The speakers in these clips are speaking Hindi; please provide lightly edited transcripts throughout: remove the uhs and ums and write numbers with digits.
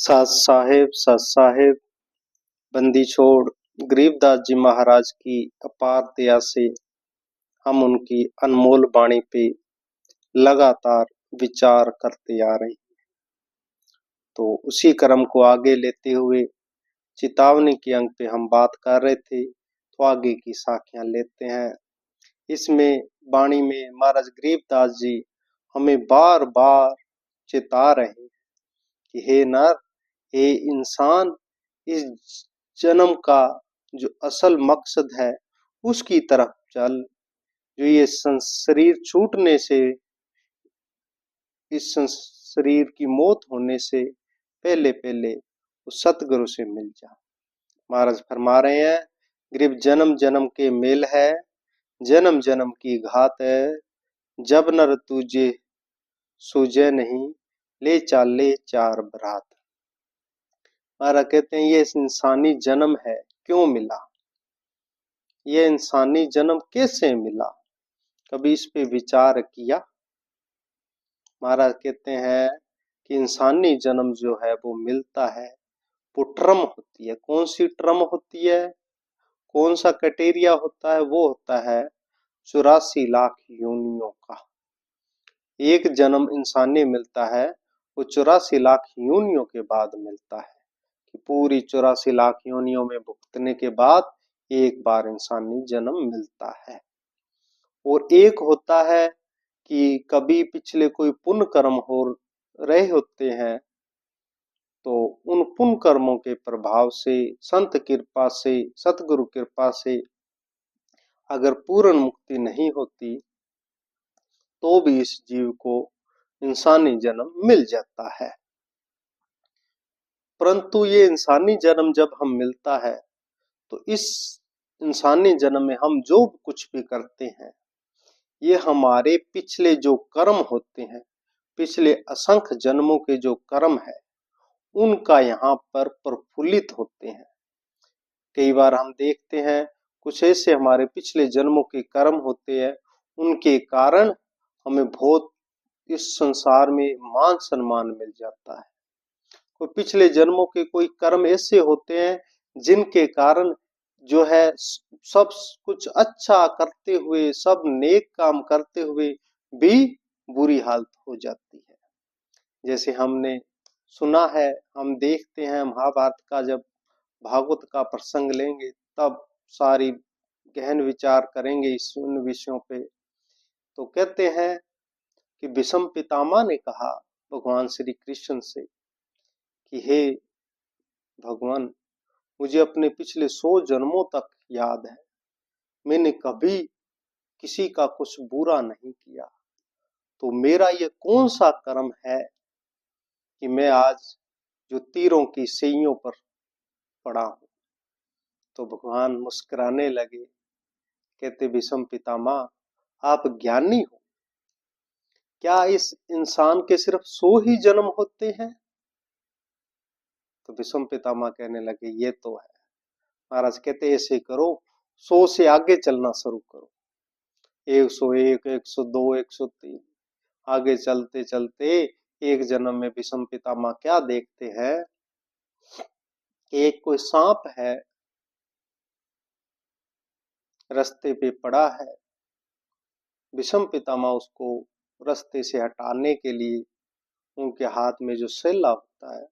सत साहेब बंदी छोड़ गरीबदास जी महाराज की अपार दया से हम उनकी अनमोल वाणी पे लगातार विचार करते आ रहे हैं। तो उसी क्रम को आगे लेते हुए चेतावनी के अंक पे हम बात कर रहे थे, तो आगे की साखियां लेते हैं। इसमें वाणी में महाराज गरीबदास जी हमें बार बार चेता रहे हैं कि हे नर, हे इंसान, इस जन्म का जो असल मकसद है उसकी तरफ चल। जो ये शरीर छूटने से, इस शरीर की मौत होने से पहले पहले उस सतगुरु से मिल जा। महाराज फरमा रहे हैं, गरीब जन्म जन्म के मेल है, जन्म जन्म की घात है, जब नर तुझे सूझे नहीं, ले चाले चार बरात। महाराज कहते हैं ये इंसानी जन्म है, क्यों मिला, ये इंसानी जन्म कैसे मिला, कभी इस पे विचार किया। महाराज कहते हैं कि इंसानी जन्म जो है वो मिलता है, वो ट्रम होती है। कौन सी ट्रम होती है, कौन सा क्राइटेरिया होता है, वो होता है 84 लाख योनियों का एक जन्म इंसानी मिलता है। वो 84 लाख योनियों के बाद मिलता है कि पूरी 84 लाख योनियों में भुगतने के बाद एक बार इंसानी जन्म मिलता है। और एक होता है कि कभी पिछले कोई पुण्य कर्म हो रहे होते हैं, तो उन पुण्य कर्मों के प्रभाव से, संत कृपा से, सतगुरु कृपा से अगर पूर्ण मुक्ति नहीं होती तो भी इस जीव को इंसानी जन्म मिल जाता है। परंतु ये इंसानी जन्म जब हम मिलता है तो इस इंसानी जन्म में हम जो कुछ भी करते हैं, ये हमारे पिछले जो कर्म होते हैं, पिछले असंख्य जन्मों के जो कर्म है, उनका यहाँ पर प्रफुल्लित होते हैं। कई बार हम देखते हैं कुछ ऐसे हमारे पिछले जन्मों के कर्म होते हैं, उनके कारण हमें बहुत इस संसार में मान सम्मान मिल जाता है। कोई पिछले जन्मों के कोई कर्म ऐसे होते हैं जिनके कारण जो है सब कुछ अच्छा करते हुए, सब नेक काम करते हुए भी बुरी हालत हो जाती है। जैसे हमने सुना है, हम देखते हैं महाभारत का जब भागवत का प्रसंग लेंगे तब सारी गहन विचार करेंगे इस उन विषयों पे। तो कहते हैं कि भीष्म पितामह ने कहा भगवान श्री कृष्ण से कि हे भगवान, मुझे अपने पिछले 100 जन्मों तक याद है, मैंने कभी किसी का कुछ बुरा नहीं किया, तो मेरा ये कौन सा कर्म है कि मैं आज जो तीरों की सुइयों पर पड़ा हूं। तो भगवान मुस्कुराने लगे, कहते भीष्म पितामह, आप ज्ञानी हो, क्या इस इंसान के सिर्फ 100 ही जन्म होते हैं। तो भीष्म पितामह कहने लगे ये तो है। महाराज कहते ऐसे करो, 100 से आगे चलना शुरू करो, 101, 102, 103, आगे चलते चलते एक जन्म में भीष्म पितामह क्या देखते हैं, एक कोई सांप है रास्ते पे पड़ा है। भीष्म पितामह उसको रास्ते से हटाने के लिए उनके हाथ में जो सेला होता है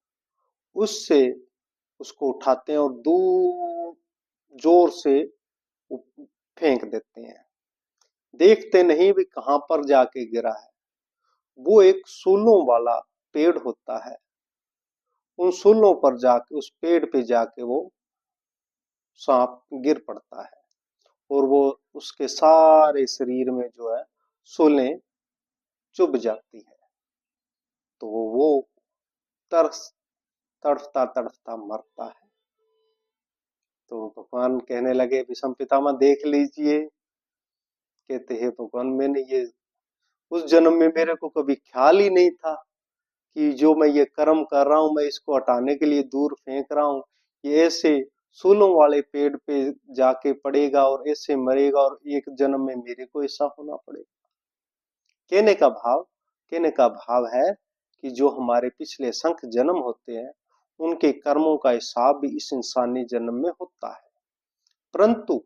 उससे उसको उठाते हैं और दूर जोर से फेंक देते हैं। देखते नहीं भी कहां पर जाके गिरा है। वो एक सूलों वाला पेड़ होता है, उन सूलों पर जाके, उस पेड़ पे जाके वो सांप गिर पड़ता है और वो उसके सारे शरीर में जो है सूलें चुभ जाती है। तो वो तरस तड़फता तड़फता मरता है। तो भगवान कहने लगे भीष्म पितामह देख लीजिए, कहते हैं भगवान मैंने ये उस जन्म में मेरे को कभी ख्याल ही नहीं था कि जो मैं ये कर्म कर रहा हूं, मैं इसको हटाने के लिए दूर फेंक रहा हूं, ये ऐसे सूलों वाले पेड़ पे जाके पड़ेगा और ऐसे मरेगा और एक जन्म में मेरे को ऐसा होना पड़ेगा। कहने का भाव है कि जो हमारे पिछले संख्य जन्म होते हैं उनके कर्मों का हिसाब भी इस इंसानी जन्म में होता है। परंतु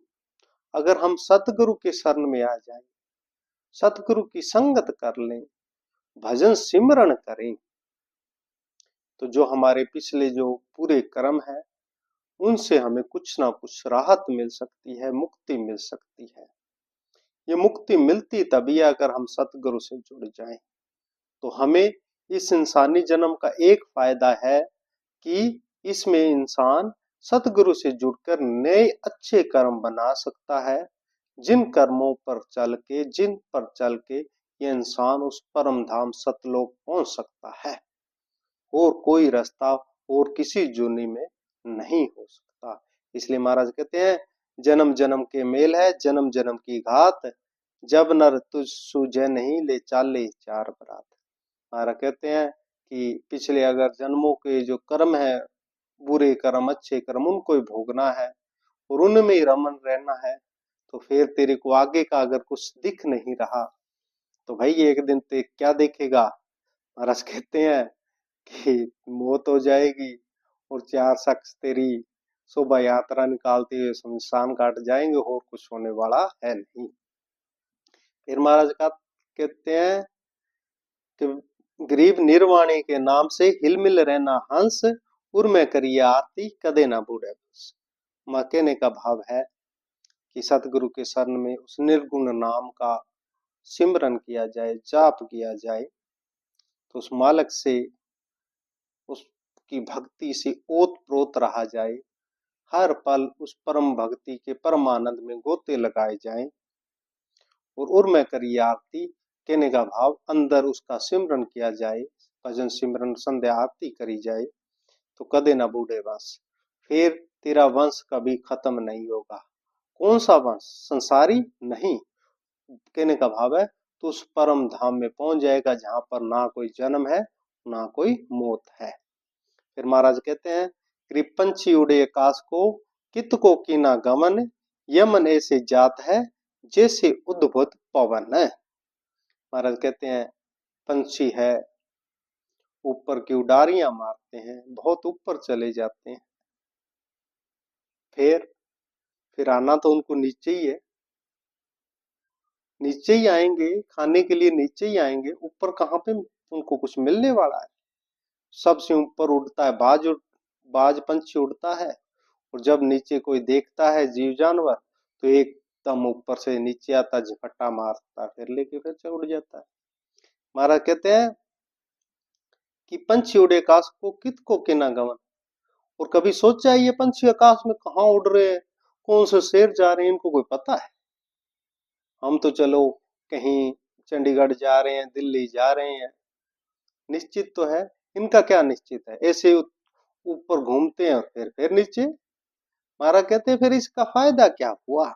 अगर हम सतगुरु के शरण में आ जाएं, सतगुरु की संगत कर लें, भजन सिमरण करें, तो जो हमारे पिछले जो पूरे कर्म है उनसे हमें कुछ ना कुछ राहत मिल सकती है, मुक्ति मिल सकती है। ये मुक्ति मिलती तभी अगर हम सतगुरु से जुड़ जाएं। तो हमें इस इंसानी जन्म का एक फायदा है कि इसमें इंसान सतगुरु से जुड़कर नए अच्छे कर्म बना सकता है, जिन कर्मों पर चल के, जिन पर चल के ये इंसान उस परम धाम सतलोक पहुंच सकता है। और कोई रास्ता और किसी जूनी में नहीं हो सकता। इसलिए महाराज कहते हैं, जन्म जन्म के मेल है, जन्म जन्म की घात, जब नर तुझ सूझे नहीं ले चाले चार बरात। महाराज कहते हैं कि पिछले अगर जन्मों के जो कर्म है, बुरे कर्म अच्छे कर्म, उनको ही भोगना है और उनमें ही रमन रहना है। तो फिर तेरे को आगे का अगर कुछ दिख नहीं रहा तो भाई एक दिन ते क्या देखेगा। महाराज कहते हैं कि मौत हो जाएगी और चार शख्स तेरी शोभा यात्रा निकालते हुए शमशान घाट जाएंगे, और कुछ होने वाला है नहीं। फिर महाराज का कहते हैं कि गरीब निर्वाणी के नाम से हिलमिल रहना हंस, उर में करिए आरती कदे ना बूढ़े बस। मां कहने का भाव है कि सतगुरु के शरण में उस निर्गुण नाम का सिमरन किया जाए, जाप किया जाए, तो उस मालक से, उसकी भक्ति से ओत प्रोत रहा जाए, हर पल उस परम भक्ति के परम आनंद में गोते लगाए जाएं, और उर में करिए आरती कहने का भाव अंदर उसका सिमरन किया जाए, भजन सिमरन संध्या आरती करी जाए, तो कदे ना बूढ़े बस, फिर तेरा वंश कभी खत्म नहीं होगा। कौन सा वंश? संसारी नहीं, कहने का भाव है तो उस परम धाम में पहुंच जाएगा जहां पर ना कोई जन्म है ना कोई मौत है। फिर महाराज कहते हैं, कृप पंछी उड़े आकाश को, कित को कीना गमन, यमन ऐसे जात है जैसे उद्भुत पवन है। महाराज कहते हैं पंछी है, ऊपर की उडारियां मारते हैं, बहुत ऊपर चले जाते हैं, फिर आना तो उनको नीचे ही है, नीचे ही आएंगे, खाने के लिए नीचे ही आएंगे, ऊपर कहाँ पे उनको कुछ मिलने वाला है। सबसे ऊपर उड़ता है बाज पंछी उड़ता है, और जब नीचे कोई देखता है जीव जानवर तो एकदम ऊपर से नीचे आता, झपट्टा मारता, फिर लेके फिर से उड़ जाता है। महाराज कहते हैं कि पंछी उड़े आकाश को, कित को किना गमन। और कभी सोचा है ये पंछी आकाश में कहाँ उड़ रहे हैं, कौन से शेर जा रहे हैं, इनको कोई पता है? हम तो चलो कहीं चंडीगढ़ जा रहे हैं, दिल्ली जा रहे हैं, निश्चित तो है, इनका क्या निश्चित है? ऐसे ऊपर घूमते हैं और फिर नीचे। महाराज कहते हैं फिर इसका फायदा क्या हुआ?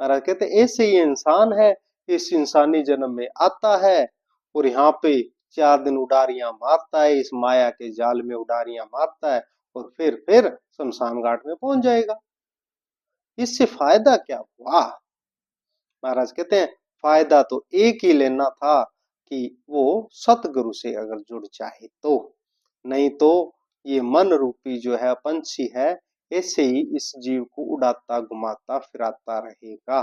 महाराज कहते हैं ऐसे ही इंसान है, इस इंसानी जन्म में आता है और यहाँ पे 4 दिन उडारियां मारता है, इस माया के जाल में उडारियां मारता है, और फिर शमशान घाट में पहुंच जाएगा। इससे फायदा क्या हुआ? महाराज कहते हैं फायदा तो एक ही लेना था कि वो सतगुरु से अगर जुड़ जाए तो, नहीं तो ये मन रूपी जो है पंछी है, ऐसे ही इस जीव को उड़ाता घुमाता फिराता रहेगा।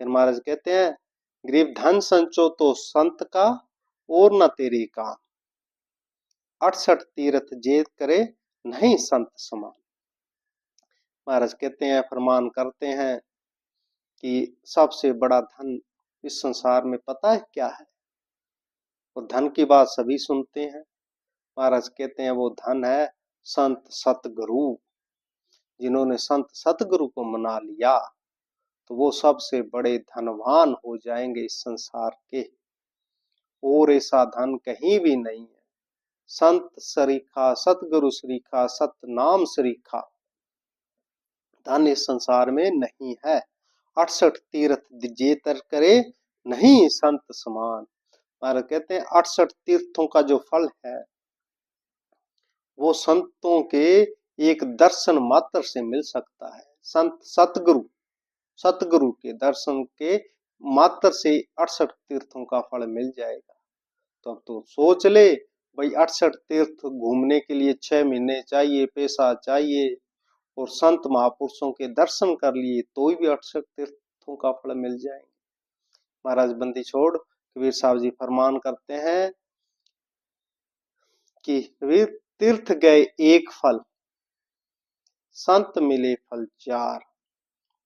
फिर महाराज कहते हैं, गरीब धन संचो तो संत का, और न तेरी काम, 68 तीर्थ जेत करे नहीं संत समान। महाराज कहते हैं, फरमान करते हैं कि सबसे बड़ा धन इस संसार में पता है क्या है? और धन की बात सभी सुनते हैं। महाराज कहते हैं वो धन है संत सतगुरु। जिन्होंने संत सतगुरु को मना लिया तो वो सबसे बड़े धनवान हो जाएंगे इस संसार के, और ऐसा धन कहीं भी नहीं है। संत सरीखा, सतगुरु सरीखा, सतनाम सरीखा धन इस संसार में नहीं है। 68 तीर्थ जेतर करे नहीं संत समान। महाराज कहते हैं 68 तीर्थों का जो फल है वो संतों के एक दर्शन मात्र से मिल सकता है। संत सतगुरु के दर्शन के मात्र से 68 तीर्थों का फल मिल जाएगा। तो अब तो सोच ले, भाई 68 तीर्थ घूमने के लिए 6 महीने चाहिए, पैसा चाहिए, और संत महापुरुषों के दर्शन कर लिए तो भी 68 तीर्थों का फल मिल जाएंगे। महाराज बंदी छोड़ कबीर साहब जी फरमान करते हैं कि कबीर तीर्थ गए एक फल, संत मिले फल चार।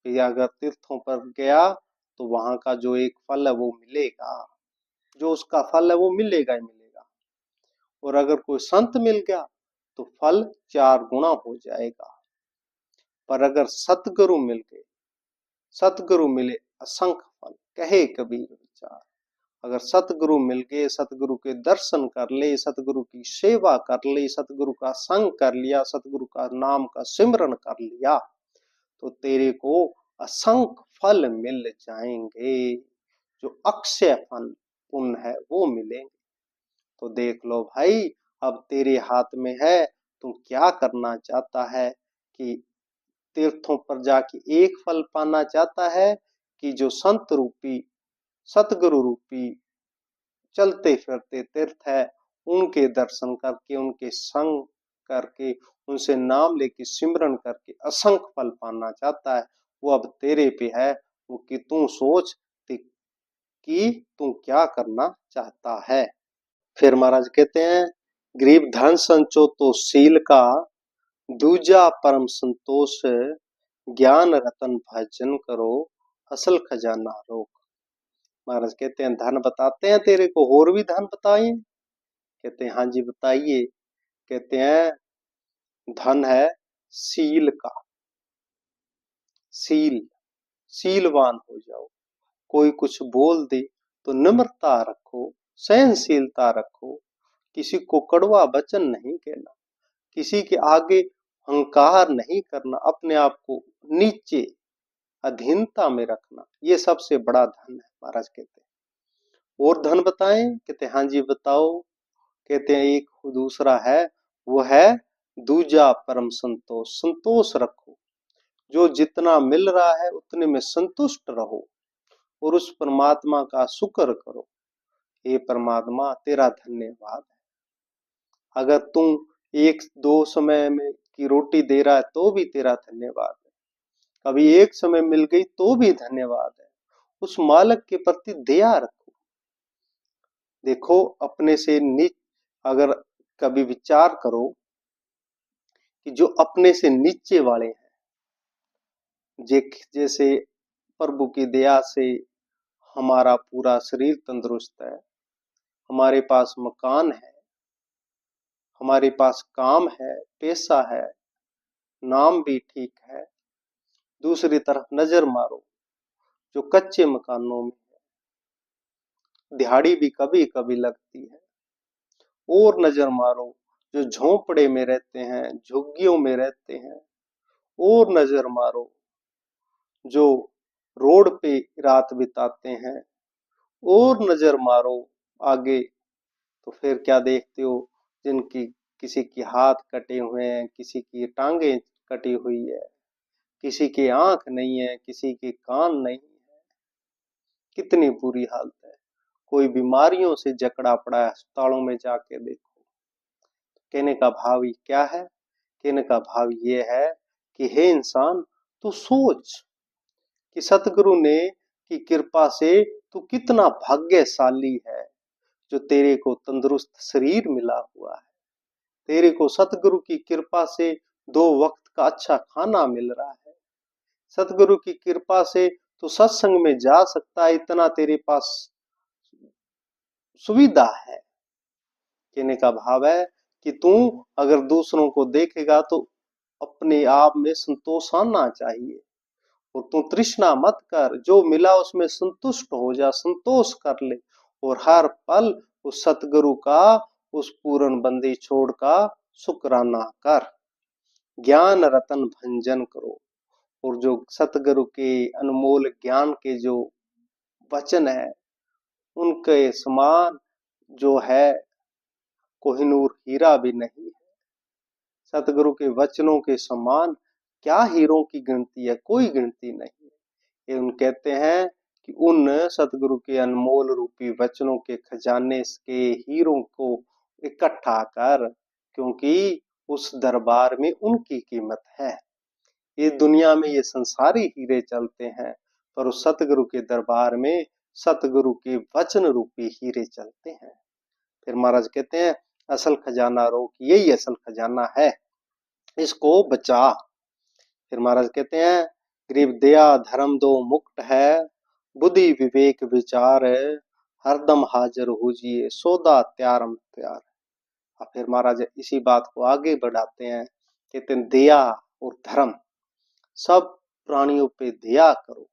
कि अगर तीर्थों पर गया तो वहां का जो एक फल है वो मिलेगा, जो उसका फल है वो मिलेगा ही मिलेगा। और अगर कोई संत मिल गया तो फल 4 गुना हो जाएगा। पर अगर सतगुरु मिल गए, सतगुरु मिले असंख्य फल, कहे कबीर विचार। अगर सतगुरु मिल गए, सतगुरु के दर्शन कर ले, सतगुरु की सेवा कर ले, सतगुरु का संग कर लिया, सतगुरु का नाम का सिमरन कर लिया, तो तेरे को असंख्य फल मिल जाएंगे। जो अक्षय फल पुण्य है वो मिलेंगे। तो देख लो भाई, अब तेरे हाथ में है, तू क्या करना चाहता है? कि तीर्थों पर जाके एक फल पाना चाहता है, कि जो संत रूपी सतगुरु रूपी चलते फिरते तीर्थ है उनके दर्शन करके, उनके संग करके, उनसे नाम लेके सिमरन करके असंख्य फल पाना चाहता है? वो अब तेरे पे है, वो कि तू सोच कि तू क्या करना चाहता है। फिर महाराज कहते हैं, गरीब धन संचो तो सील का, दूजा परम संतोष, ज्ञान रतन भजन करो, असल खजाना रोक। महाराज कहते हैं, धन बताते हैं तेरे को, और भी धन बताइए? कहते हैं हाँ जी बताइए। कहते हैं धन है सील का। सील, सीलवान हो जाओ। कोई कुछ बोल दे तो नम्रता रखो, सहनशीलता रखो, किसी को कड़वा वचन नहीं कहना, किसी के आगे अहंकार नहीं करना, अपने आप को नीचे अधीनता में रखना, ये सबसे बड़ा धन है। महाराज कहते हैं और धन बताएं? कहते हाँ जी बताओ। कहते हैं एक दूसरा है, वो है दूजा परम संतोष। संतोष रखो, जो जितना मिल रहा है उतने में संतुष्ट रहो और उस परमात्मा का शुक्र करो। हे परमात्मा तेरा धन्यवाद है। अगर तुम एक दो समय में की रोटी दे रहा है तो भी तेरा धन्यवाद है, कभी एक समय मिल गई तो भी धन्यवाद है। उस मालिक के प्रति दया रखो। देखो अपने से नीच, अगर कभी विचार करो कि जो अपने से नीचे वाले हैं, जैसे प्रभु की दया से हमारा पूरा शरीर तंदुरुस्त है, हमारे पास मकान है, हमारे पास काम है, पैसा है, नाम भी ठीक है। दूसरी तरफ नजर मारो जो कच्चे मकानों में है, दिहाड़ी भी कभी कभी लगती है। और नजर मारो जो झोंपड़े में रहते हैं, झुग्गियों में रहते हैं। और नजर मारो जो रोड पे रात बिताते हैं। और नजर मारो आगे तो फिर क्या देखते हो, जिनकी किसी की हाथ कटे हुए हैं, किसी की टांगे कटी हुई है, किसी की आंख नहीं है, किसी के कान नहीं है। कितनी बुरी हालत है। कोई बीमारियों से जकड़ा पड़ा है, अस्पतालों में जाके देखो। कहने का भाव ही क्या है? कहने का भाव ये है कि हे इंसान, तू सोच कि सतगुरु ने की कृपा से तू कितना भाग्यशाली है, जो तेरे को तंदुरुस्त शरीर मिला हुआ है। तेरे को सतगुरु की कृपा से 2 वक्त का अच्छा खाना मिल रहा है। सतगुरु की कृपा से तू सत्संग में जा सकता है, इतना तेरे पास सुविधा है। कहने का भाव है कि तू अगर दूसरों को देखेगा तो अपने आप में संतोष आना चाहिए, और तू तृष्णा मत कर, जो मिला उसमें संतुष्ट हो जा, संतोष कर ले। और हर पल उस सतगुरु का, उस पूर्ण बंदी छोड़ का शुक्राना कर। ज्ञान रतन भंजन करो, और जो सतगुरु के अनमोल ज्ञान के जो वचन है उनके समान जो है कोहिनूर हीरा भी नहीं है। सतगुरु के वचनों के समान क्या हीरों की गिनती है? कोई गिनती नहीं है। ये उन कहते हैं कि उन सतगुरु के अनमोल रूपी वचनों के खजाने के हीरों को इकट्ठा कर, क्योंकि उस दरबार में उनकी कीमत है। ये दुनिया में ये संसारी हीरे चलते हैं, पर उस सतगुरु के दरबार में सतगुरु के वचन रूपी हीरे चलते हैं। फिर महाराज कहते हैं असल खजाना रोक, यही असल खजाना है, इसको बचा। फिर महाराज कहते हैं गरीब दया धर्म दो मुक्त है, बुद्धि विवेक विचार हरदम हाजिर हुजिए, सौदा त्यारम त्यार। और फिर महाराज इसी बात को आगे बढ़ाते हैं, कहते हैं दया और धर्म, सब प्राणियों पे दया करो,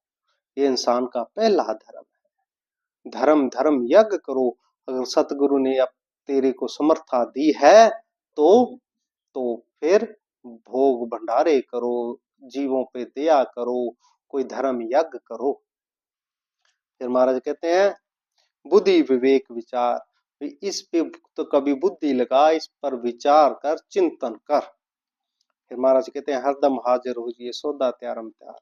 ये इंसान का पहला धर्म है। धर्म धर्म यज्ञ करो, अगर सतगुरु ने अब तेरे को समर्था दी है तो फिर भोग भंडारे करो, जीवों पे दया करो, कोई धर्म यज्ञ करो। फिर महाराज कहते हैं बुद्धि विवेक विचार, इस पे तो कभी बुद्धि लगा, इस पर विचार कर, चिंतन कर। फिर महाराज कहते हैं हरदम हाजिर हो जाइए, सौदा त्यारम त्यार,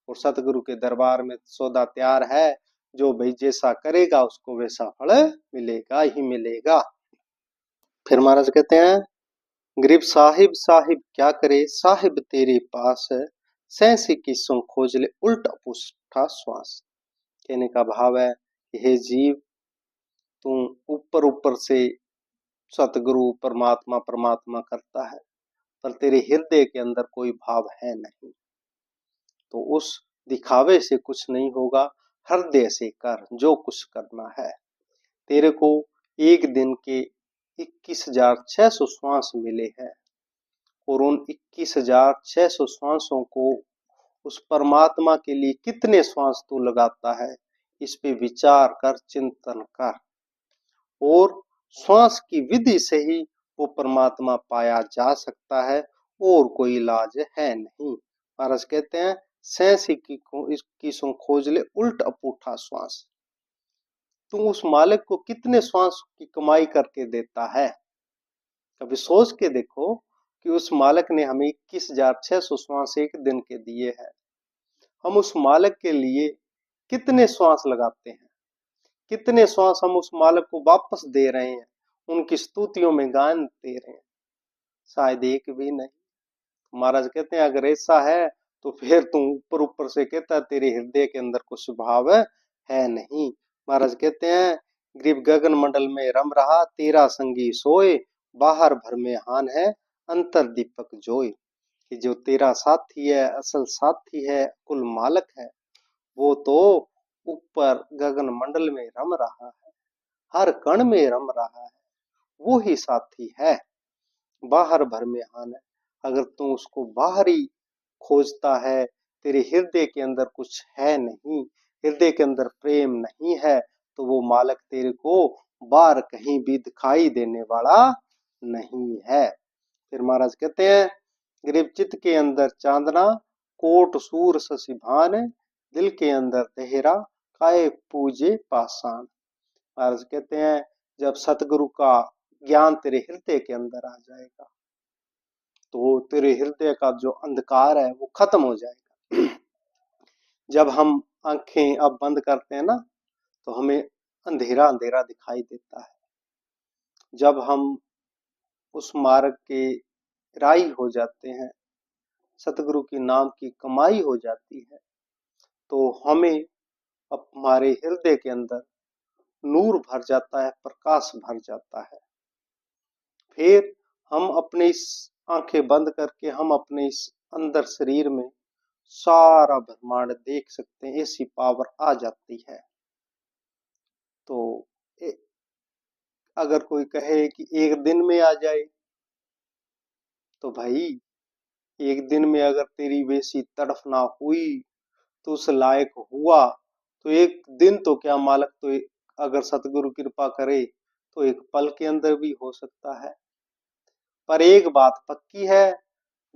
और सतगुरु के दरबार में सौदा तैयार है, जो भाई जैसा करेगा उसको वैसा फल मिलेगा ही मिलेगा। फिर महाराज कहते हैं गरीब साहिब साहिब क्या करे, साहिब तेरे पास सैंसी किस्सों खोज ले, उल्टा पुष्ठा श्वास। कहने का भाव है हे जीव, तू ऊपर ऊपर से सतगुरु परमात्मा परमात्मा करता है, पर तेरे हृदय के अंदर कोई भाव है नहीं, तो उस दिखावे से कुछ नहीं होगा। हृदय से कर जो कुछ करना है। तेरे को एक दिन के 21,600 श्वास मिले हैं, और उन 21,600 श्वासों को उस परमात्मा के लिए कितने श्वास तू लगाता है, इस पे विचार कर, चिंतन कर। और श्वास की विधि से ही वो परमात्मा पाया जा सकता है, और कोई इलाज है नहीं। महाराज कहते हैं सैंसी की सो खोज ले, उल्ट अपूठा श्वास। तू उस मालिक को कितने श्वास की कमाई करके देता है, कभी सोच के देखो कि उस मालिक ने हमें 21,600 श्वास एक दिन के दिए हैं, हम उस मालिक के लिए कितने श्वास लगाते हैं, कितने श्वास हम उस मालिक को वापस दे रहे हैं, उनकी स्तुतियों में गान दे रहे हैं, शायद एक भी नहीं। महाराज कहते हैं अगर ऐसा है तो फिर तू ऊपर ऊपर से कहता है तेरे हृदय के अंदर कुछ भाव है नहीं। महाराज कहते हैं गरीब गगन मंडल में रम रहा, तेरा संगी सोए, बाहर भर में हान है, अंतर दीपक जोय। कि जो तेरा साथी है, असल साथी है, कुल मालक है, वो तो ऊपर गगन मंडल में रम रहा है, हर कण में रम रहा है, वो ही साथी है। बाहर भर में हान है, अगर तू उसको बाहरी खोजता है, तेरे हृदय के अंदर कुछ है नहीं, हृदय के अंदर प्रेम नहीं है, तो वो मालक तेरे को बाहर कहीं भी दिखाई देने वाला नहीं है। फिर महाराज कहते हैं गरीब चित्त के अंदर चांदना, कोट सूर शशि भान, दिल के अंदर तेहरा, काय पूजे पाषाण। महाराज कहते हैं जब सतगुरु का ज्ञान तेरे हृदय के अंदर आ जाएगा, तो तेरे हृदय का जो अंधकार है वो खत्म हो जाएगा। जब हम आंखें अब बंद करते हैं ना, तो हमें अंधेरा अंधेरा दिखाई देता है। जब हम उस मार्ग के राही हो जाते हैं, सतगुरु के नाम की कमाई हो जाती है, तो हमें हमारे हृदय के अंदर नूर भर जाता है, प्रकाश भर जाता है। फिर हम अपने इस आंखें बंद करके हम अपने इस अंदर शरीर में सारा ब्रह्मांड देख सकते हैं, ऐसी पावर आ जाती है। तो अगर कोई कहे कि एक दिन में आ जाए, तो भाई एक दिन में अगर तेरी वैसी तड़फ ना हुई, तो उस लायक हुआ, तो एक दिन तो क्या मालक, तो अगर सतगुरु कृपा करे तो एक पल के अंदर भी हो सकता है। पर एक बात पक्की है,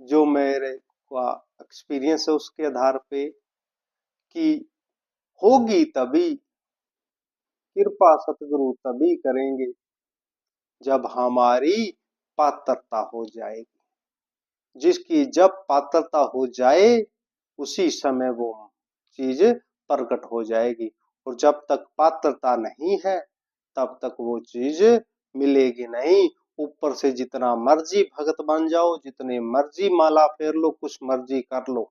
जो मेरे का एक्सपीरियंस है उसके आधार पे, कि होगी तभी कृपा सतगुरु तभी करेंगे जब हमारी पात्रता हो जाएगी। जिसकी जब पात्रता हो जाए उसी समय वो चीज प्रकट हो जाएगी, और जब तक पात्रता नहीं है तब तक वो चीज मिलेगी नहीं। ऊपर से जितना मर्जी भगत बन जाओ, जितने मर्जी माला फेर लो, कुछ मर्जी कर लो,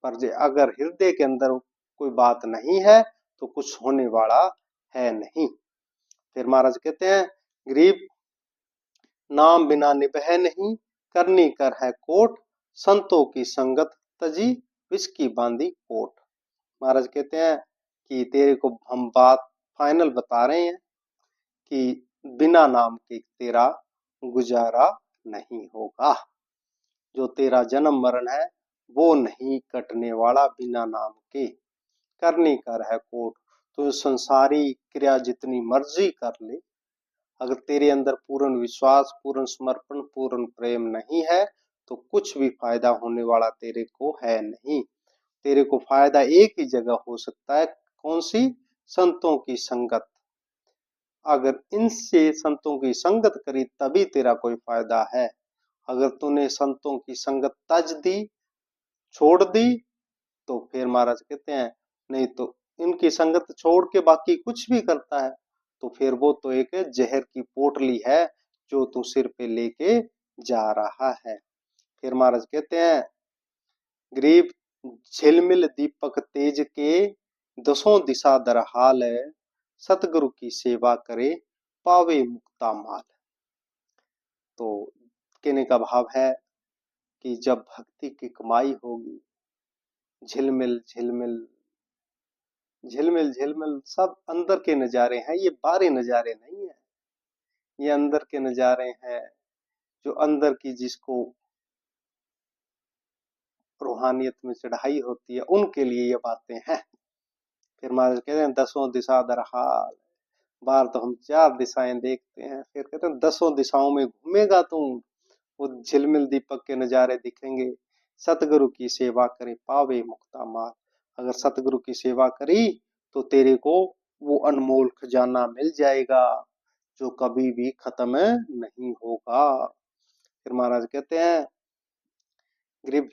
पर जे अगर हृदय के अंदर कोई बात नहीं है तो कुछ होने वाला है नहीं। फिर महाराज कहते हैं, गरीब नाम बिना निभै नहीं, करनी कर है कोट, संतों की संगत तजी, विस्की बांधी कोट। महाराज कहते हैं कि तेरे को हम बात फाइनल बता रहे हैं कि बिना नाम के तेरा गुजारा नहीं होगा। जो तेरा जन्म मरण है वो नहीं कटने वाला बिना नाम के। करनी कर है कोट, तो संसारी क्रिया जितनी मर्जी कर ले, अगर तेरे अंदर पूर्ण विश्वास, पूर्ण समर्पण, पूर्ण प्रेम नहीं है तो कुछ भी फायदा होने वाला तेरे को है नहीं। तेरे को फायदा एक ही जगह हो सकता है, कौन सी? संतों की संगत। अगर इनसे संतों की संगत करी तभी तेरा कोई फायदा है। अगर तूने संतों की संगत तज दी, छोड़ दी, तो फिर महाराज कहते हैं नहीं तो इनकी संगत छोड़ के बाकी कुछ भी करता है तो फिर वो तो एक जहर की पोटली है जो तू सिर पे लेके जा रहा है। फिर महाराज कहते हैं, गरीब झिलमिल दीपक तेज के, दसों दिशा दर हाल है, सतगुरु की सेवा करे, पावे मुक्ता माल। तो कहने का भाव है कि जब भक्ति की कमाई होगी, झिलमिल झिलमिल झिलमिल झिलमिल सब अंदर के नजारे हैं, ये बाहरी नजारे नहीं है, ये अंदर के नजारे हैं। जो अंदर की जिसको रूहानियत में चढ़ाई होती है उनके लिए ये बातें हैं। फिर महाराज कहते हैं, दसों दिशा दर हाल। बाहर तो हम चार दिशाएं देखते हैं, फिर कहते हैं दसों दिशाओं में घूमेगा तुम, वो झिलमिल दीपक के नजारे दिखेंगे। सतगुरु की सेवा करे, पावे मुक्ता माल। अगर सतगुरु की सेवा करी तो तेरे को वो अनमोल खजाना मिल जाएगा जो कभी भी खत्म नहीं होगा। फिर महाराज कहते हैं, गरीब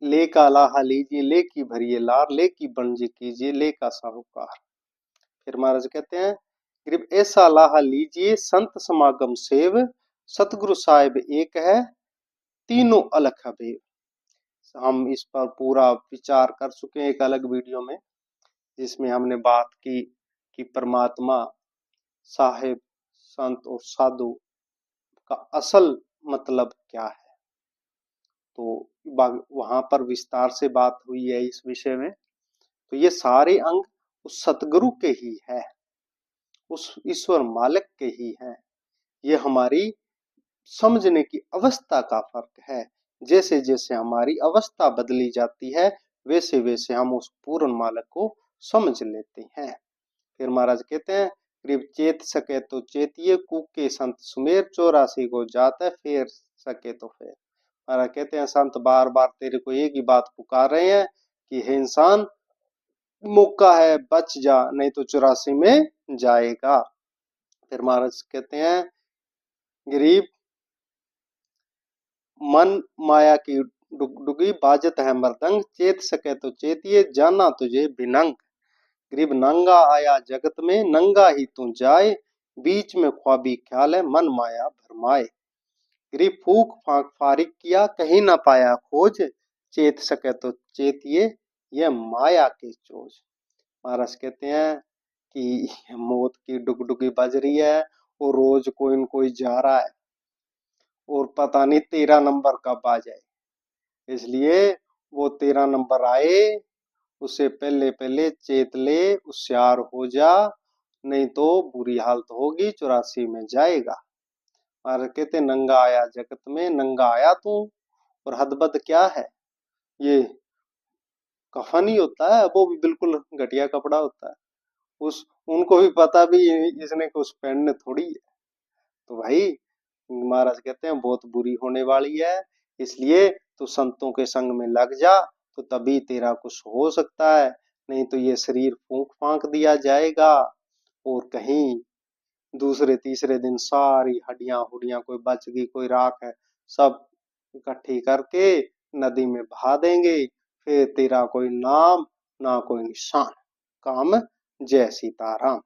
ले का लाहा लीजिए, ले की भरिए लार, ले की बनजी कीजिए, ले का साहूकार। फिर महाराज कहते हैं, गरीब ऐसा लाहा लीजिए, संत समागम सेव, सतगुरु साहिब एक है, तीनों अलग अभेद। हम इस पर पूरा विचार कर चुके हैं एक अलग वीडियो में, जिसमें हमने बात की कि परमात्मा, साहिब, संत और साधु का असल मतलब क्या है। तो वहां पर विस्तार से बात हुई है इस विषय में। तो ये सारे अंग उस सतगुरु के ही है, उस ईश्वर मालिक के ही है। ये हमारी समझने की अवस्था का फर्क है। जैसे जैसे हमारी अवस्था बदली जाती है वैसे वैसे हम उस पूर्ण मालिक को समझ लेते हैं। फिर महाराज कहते हैं, करीब चेत सके तो चेतिए, कूके संत सुमेर, 84 को जाता है फेर सके तो फेर। महाराज कहते हैं, संत बार बार तेरे को एक ही बात पुकार रहे हैं कि हे इंसान, मौका है, बच जा, नहीं तो 84 में जाएगा। फिर महाराज कहते हैं, गरीब मन माया की डुगडुगी, बाजत है मृदंग, चेत सके तो चेतिए, जाना तुझे बिनंग। गरीब नंगा आया जगत में, नंगा ही तू जाए, बीच में ख्वाबी ख्याल है, मन माया भरमाए। गरीब फूक फाक फारिक किया, कहीं ना पाया खोज, चेत सके तो चेतिए, यह माया की चोज। महाराज कहते हैं कि मौत की डुगडुगी बज रही है और रोज कोई न कोई जा रहा है और पता नहीं 13 नंबर कब आ जाए, इसलिए वो 13 नंबर आए उससे पहले पहले चेत ले, होशियार हो जा, नहीं तो बुरी हालत होगी, 84 में जाएगा। और कहते नंगा आया जगत में, नंगा आया तू, और हदबद क्या है, ये कफन ही होता है, वो भी बिल्कुल घटिया कपड़ा होता है। उस उनको भी पता भी इसने कुछ पहनने थोड़ी है। तो भाई महाराज कहते हैं बहुत बुरी होने वाली है, इसलिए तू संतों के संग में लग जा तो तभी तेरा कुछ हो सकता है, नहीं तो ये शरीर फूंक फांक दिया जाएगा और कहीं दूसरे तीसरे दिन सारी हड्डियां हुडियां, कोई बच गई कोई राख है, सब इकट्ठी करके नदी में बहा देंगे, फिर तेरा कोई नाम ना कोई निशान। काम जय सीताराम।